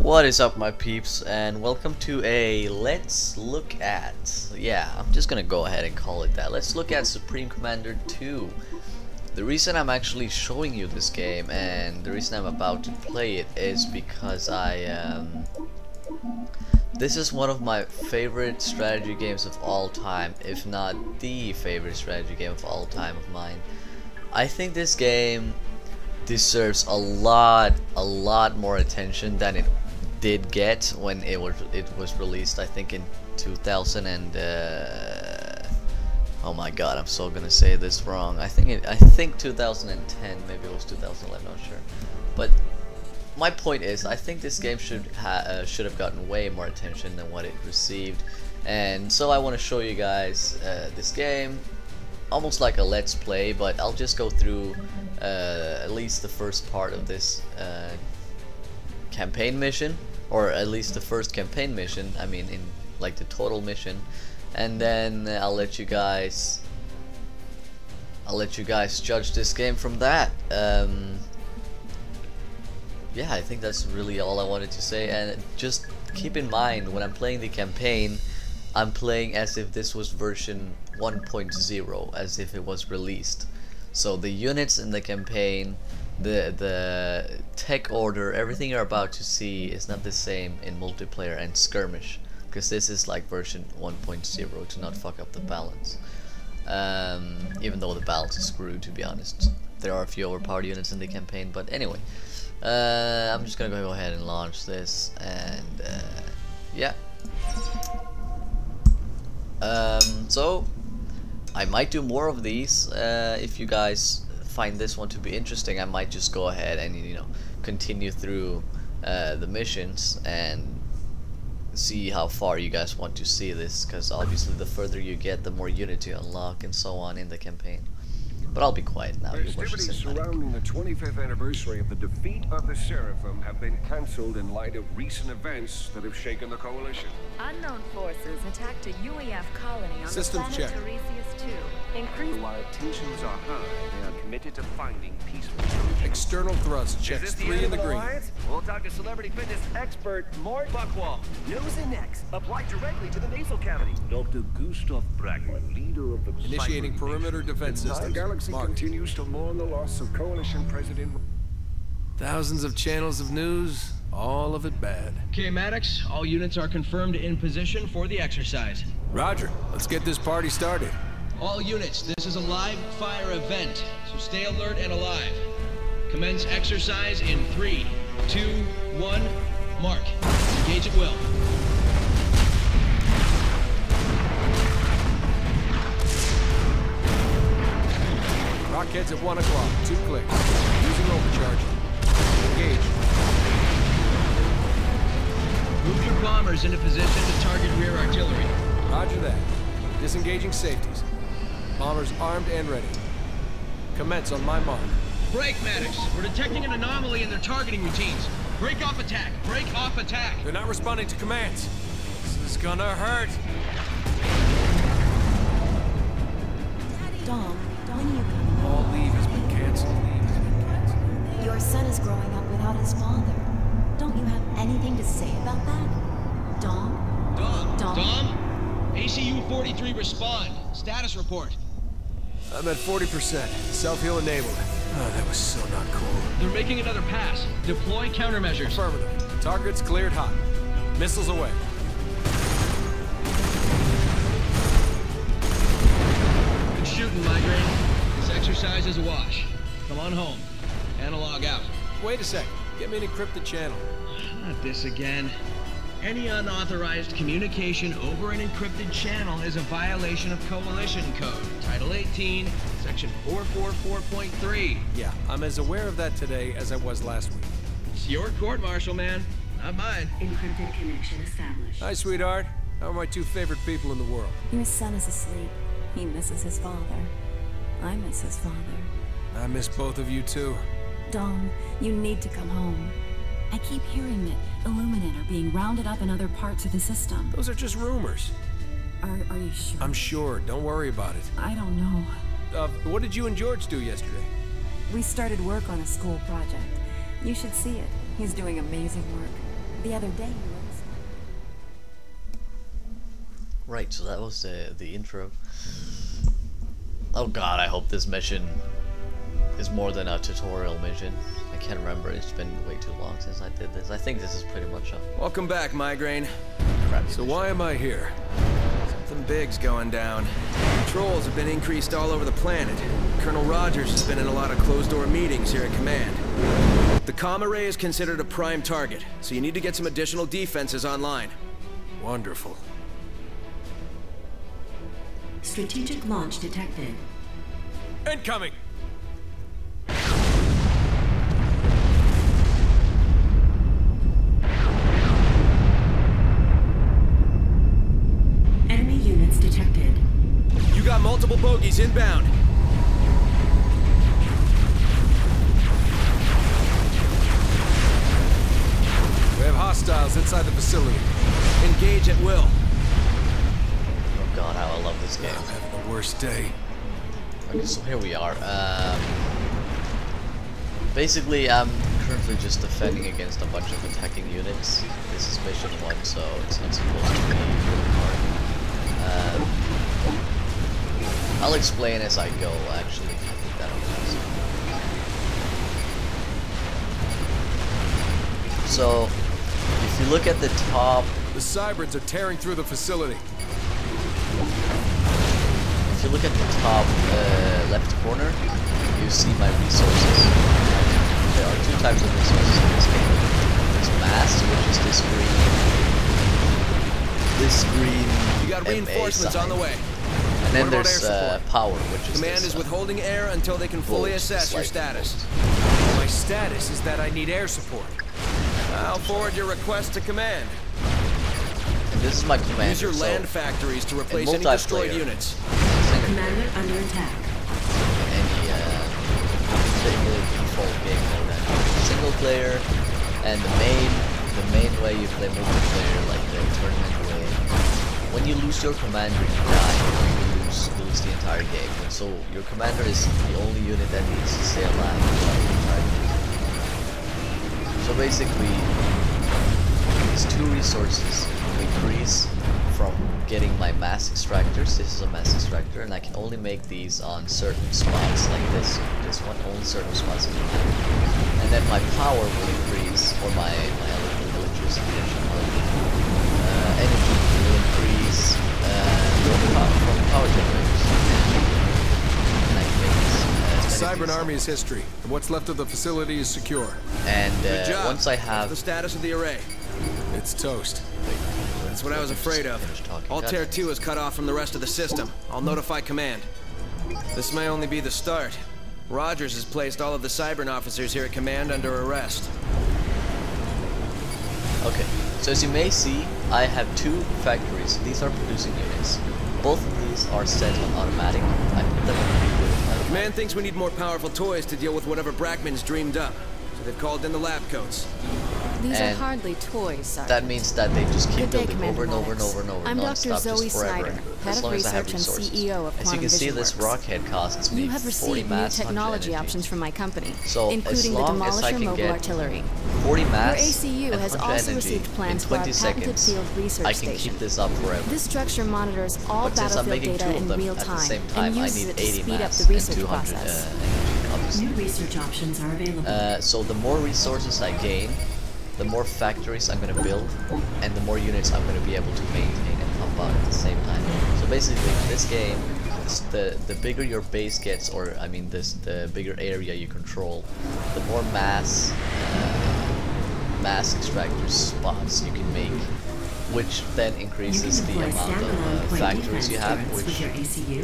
What is up, my peeps, and welcome to a let's look at, I'm just gonna go ahead and call it that. Let's look at Supreme Commander 2. The reason I'm actually showing you this game and the reason I'm about to play it is because this is one of my favorite strategy games of all time, if not the favorite strategy game of all time of mine. I think this game deserves a lot more attention than it did get when it was released. I think in 2000 and oh my god, I'm so gonna say this wrong. I think 2010, maybe it was 2011, not sure. But my point is, I think this game should have gotten way more attention than what it received, and so I want to show you guys this game, almost like a let's play. But I'll just go through at least the first part of this campaign mission, or at least the first campaign mission. I mean, in like the total mission, and then I'll let you guys judge this game from that. Yeah, I think that's really all I wanted to say. And just keep in mind, when I'm playing the campaign, I'm playing as if this was version 1.0, as if it was released. So the units in the campaign, the tech order, everything you're about to see is not the same in multiplayer and skirmish, because this is like version 1.0 to not fuck up the balance. Even though the balance is screwed, to be honest. There are a few overpowered units in the campaign, but anyway. I'm just gonna go ahead and launch this, and yeah. So I might do more of these. If you guys find this one to be interesting, I might just go ahead and, you know, continue through the missions and see how far you guys want to see this, because obviously the further you get, the more units you unlock and so on in the campaign. But I'll be quiet now. Festivities surrounding the 25th anniversary of the defeat of the Seraphim have been cancelled in light of recent events that have shaken the Coalition. Unknown forces attacked a UEF colony on the planet Tiresias 2. While tensions are high, they are committed to finding peaceful solutions. External thrust checks 3 in the green. We'll talk to celebrity fitness expert Mort Buckwall. Nose and necks applied directly to the nasal cavity. Dr. Gustav Bragman, leader of the Initiating perimeter defense The system. galaxy continues to mourn the loss of Coalition President. Thousands of channels of news, all of it bad. Okay, Maddox, all units are confirmed in position for the exercise. Roger, let's get this party started. All units, this is a live fire event, so stay alert and alive. Commence exercise in 3, 2, 1, mark. Engage at will. Rockheads at 1 o'clock, 2 clicks. Using overcharge. Engage. Move your bombers into position to target rear artillery. Roger that. Disengaging safeties. Bombers armed and ready. Commence on my mark. Break, Maddox. We're detecting an anomaly in their targeting routines. Break off attack. Break off attack. They're not responding to commands. This is gonna hurt. Dom, when are you coming? All leave has been canceled. Your son is growing up without his father. Don't you have anything to say about that? Dom? Dom? ACU 43 respond. Status report. I'm at 40%. Self-heal enabled. Oh, that was so not cool. They're making another pass. Deploy countermeasures. Affirmative. Targets cleared hot. Missiles away. Good shooting, Migraine. This exercise is a wash. Come on home. Analog out. Wait a sec. Get me an encrypted channel. Not this again. Any unauthorized communication over an encrypted channel is a violation of Coalition Code, Title 18, Section 444.3. Yeah, I'm as aware of that today as I was last week. It's your court-martial, man, not mine. Encrypted connection established. Hi, sweetheart. How are my 2 favorite people in the world? Your son is asleep. He misses his father. I miss his father. I miss both of you, too. Dom, you need to come home. I keep hearing that Illuminate are being rounded up in other parts of the system. Those are just rumors. Are you sure? I'm sure. Don't worry about it. I don't know. What did you and George do yesterday? We started work on a school project. You should see it. He's doing amazing work. The other day you were... Right, so that was the intro. Oh god, I hope this mission is more than a tutorial mission. I can't remember, it's been way too long since I did this. I think this is pretty much a Welcome back, Migraine. crappy So mission. why am I here? Something big's going down. Patrols have been increased all over the planet. Colonel Rogers has been in a lot of closed-door meetings here at Command. The comm array is considered a prime target, so you need to get some additional defenses online. Wonderful. Strategic launch detected. Incoming! Enemy units detected. You got multiple bogies inbound. We have hostiles inside the facility. Engage at will. Oh god, how I love this game. I'm having the worst day. Okay, so here we are. Basically, I'm currently just defending against a bunch of attacking units. This is mission 1, so it's not supposed to be really hard. I'll explain as I go, actually. I think that'll be easy. So, if you look at the top, The Cyberns are tearing through the facility. if you look at the top left corner, you see my resources. There are 2 types of resources in this game. There's mass, which is this green You got MA reinforcements sign. on the way. And then What about there's air support? power, which is Command this, is withholding air until they can fully bulge, assess your this light status. bulge. My status is that I need air support. I'll forward your request to Command. And this is my commander. Use your so land factories to replace in any destroyed multiplayer, units. Commander under attack. any single default game like that. Single player, and the main way you play multiplayer, like the tournament way. When you lose your commander, you die. You lose the entire game. And so your commander is the only unit that needs to stay alive throughout the entire game. So basically, these 2 resources increase from getting my mass extractors. This is a mass extractor, and I can only make these on certain spots, like this one, only certain spots in the map. And then my power will increase, or my electricity energy will increase from power generators. And I can make this, The Cybern army is history, and what's left of the facility is secure. and Good job. once I What's have the status of the array? It's toast. That's what I was afraid of. Altair 2 is cut off from the rest of the system. I'll notify Command. This may only be the start. Rogers has placed all of the Cybern officers here at Command under arrest. Okay, so as you may see, I have 2 factories. These are producing units. Both of these are set on automatic. I put them on automatic. Command thinks we need more powerful toys to deal with whatever Brackman's dreamed up. So they've called in the lab coats. These are And hardly toys, Sergeant. That means that they just keep Good day, building Commander over and over and Maddox. over and over I'm non-stop, Dr. Zoe just forever, Snyder, as Head of long as I have Research and resources. CEO of As you Quantum can see, Vision this Works. rockhead costs me You have 40 received new mass, 100 technology energy. options from my company, So, as including the long as I Demolisher can mobile get artillery. 40 Your mass ACU and has 100 also energy received plans in for our 20 patented seconds. field research I can station. keep this up forever. This structure monitors all But since I'm battlefield making data 2 of in them real at the time same and time, I uses need it to 80 speed up mass the and research 200 process. energy, obviously. New research options are available. So the more resources I gain, the more factories I'm going to build, and the more units I'm going to be able to maintain and pump out at the same time. So basically, in this game, the bigger your base gets, or I mean the bigger area you control, the more mass extractor spots you can make, which then increases the amount of factories you have, which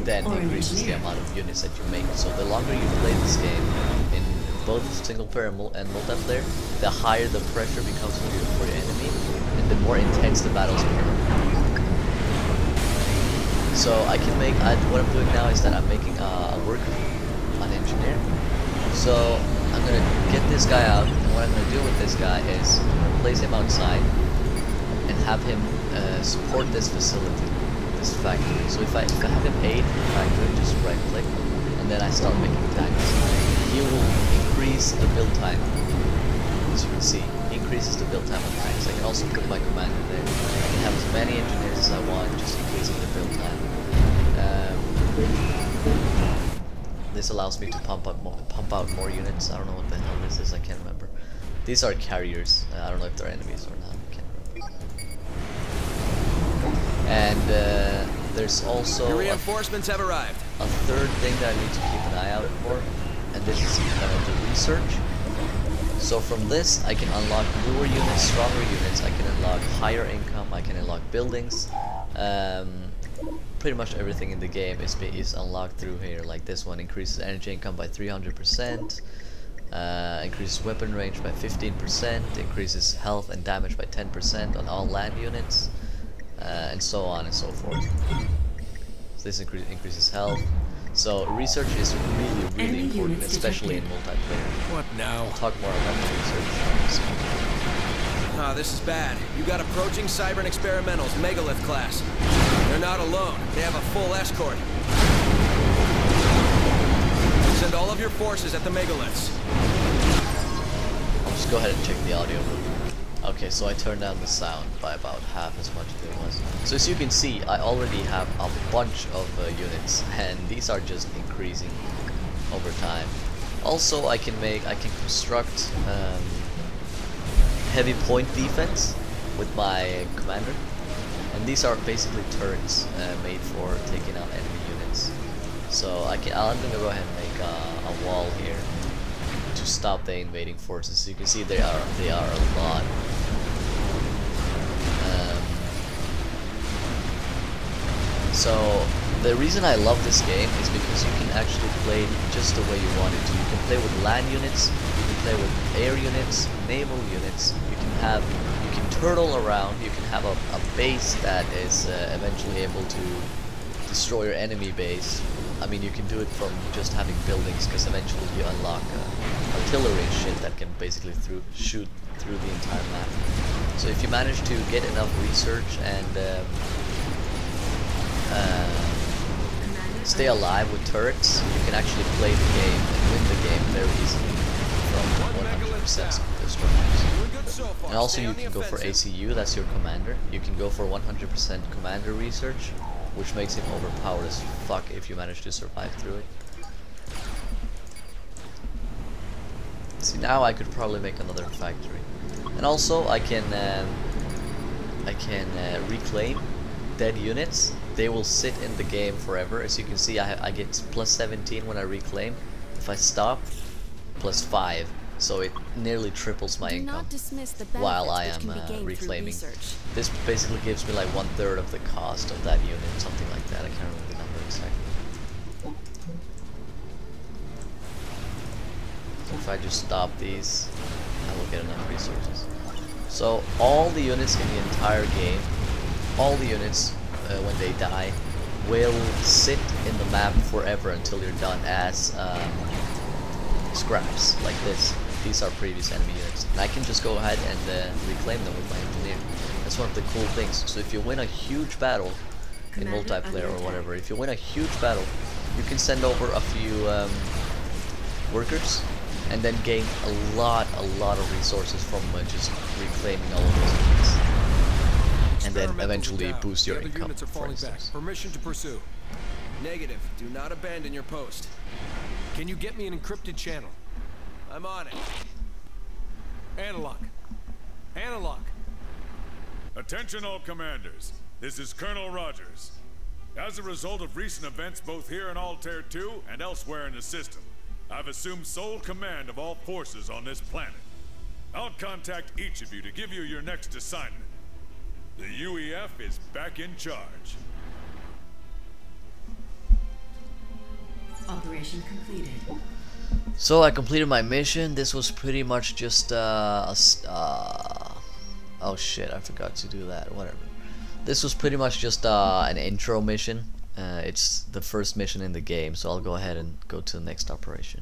then increases the amount of units that you make. So the longer you play this game in both single player and multiplayer, the higher the pressure becomes for your enemy, and the more intense the battles become. So I can make, what I'm doing now is that I'm making a worker, an engineer. So I'm gonna get this guy out, and what I'm gonna do with this guy is place him outside and have him support this facility, this factory. So if I have him aid the factory, just right click, and then I start making tanks, he will increase the build time. As you can see, he increases the build time of tanks. I can also put my commander there. I can have as many engineers as I want, just increasing the build time. This allows me to pump out more units. I don't know what the hell this is. I can't remember. These are carriers. I don't know if they're enemies or not. I can't remember. And there's also your reinforcements have arrived. A third thing that I need to keep an eye out for, and this is the research. So from this, I can unlock newer units, stronger units. I can unlock higher income. I can unlock buildings. Pretty much everything in the game is unlocked through here. Like this one increases energy income by 300%, increases weapon range by 15%, increases health and damage by 10% on all land units, and so on and so forth. So this increases health. So research is really important, especially in multiplayer. What now? I'll talk more about the research. Ah, this is bad. You got approaching Cybern Experimentals, Megalith class. They're not alone. They have a full escort. Send all of your forces at the Megaliths. I'll just go ahead and check the audio. Okay, so I turned down the sound by about half as much as it was. So as you can see, I already have a bunch of units, and these are just increasing over time. Also, I can construct heavy point defense with my commander, and these are basically turrets made for taking out enemy units. So I'm gonna go ahead and make a wall here to stop the invading forces. So you can see they are a lot. So the reason I love this game is because you can actually play just the way you want it to. You can play with land units, you can play with air units, naval units. You can turtle around. You can have a base that is eventually able to destroy your enemy base. I mean, you can do it from just having buildings, because eventually you unlock artillery and shit that can basically shoot through the entire map. So if you manage to get enough research and stay alive with turrets, you can actually play the game and win the game very easily from 100% destructions. And also you can go for ACU, that's your commander. You can go for 100% commander research, which makes him overpowered as fuck if you manage to survive through it. See, now I could probably make another factory. And also I can reclaim dead units. They will sit in the game forever. As you can see, I get plus 17 when I reclaim. If I stop, plus 5. So it nearly triples my income while I am reclaiming. This basically gives me like 1/3 of the cost of that unit, something like that. I can't remember the number exactly. So if I just stop these, I will get enough resources. So all the units in the entire game, all the units when they die, will sit in the map forever until you're done as scraps, like this. These are previous enemy units, and I can just go ahead and reclaim them with my engineer. That's one of the cool things. So if you win a huge battle in multiplayer or whatever, if you win a huge battle, you can send over a few workers, and then gain a lot of resources from just reclaiming all of those units. And then eventually boost your income, for instance. Permission to pursue. Negative. Do not abandon your post. Can you get me an encrypted channel? I'm on it. Analog. Analog. Attention all commanders. This is Colonel Rogers. As a result of recent events both here in Altair 2 and elsewhere in the system, I've assumed sole command of all forces on this planet. I'll contact each of you to give you your next assignment. The UEF is back in charge. Operation completed. So I completed my mission. This was pretty much just oh shit, I forgot to do that. Whatever. This was pretty much just an intro mission. It's the first mission in the game, so I'll go ahead and go to the next operation.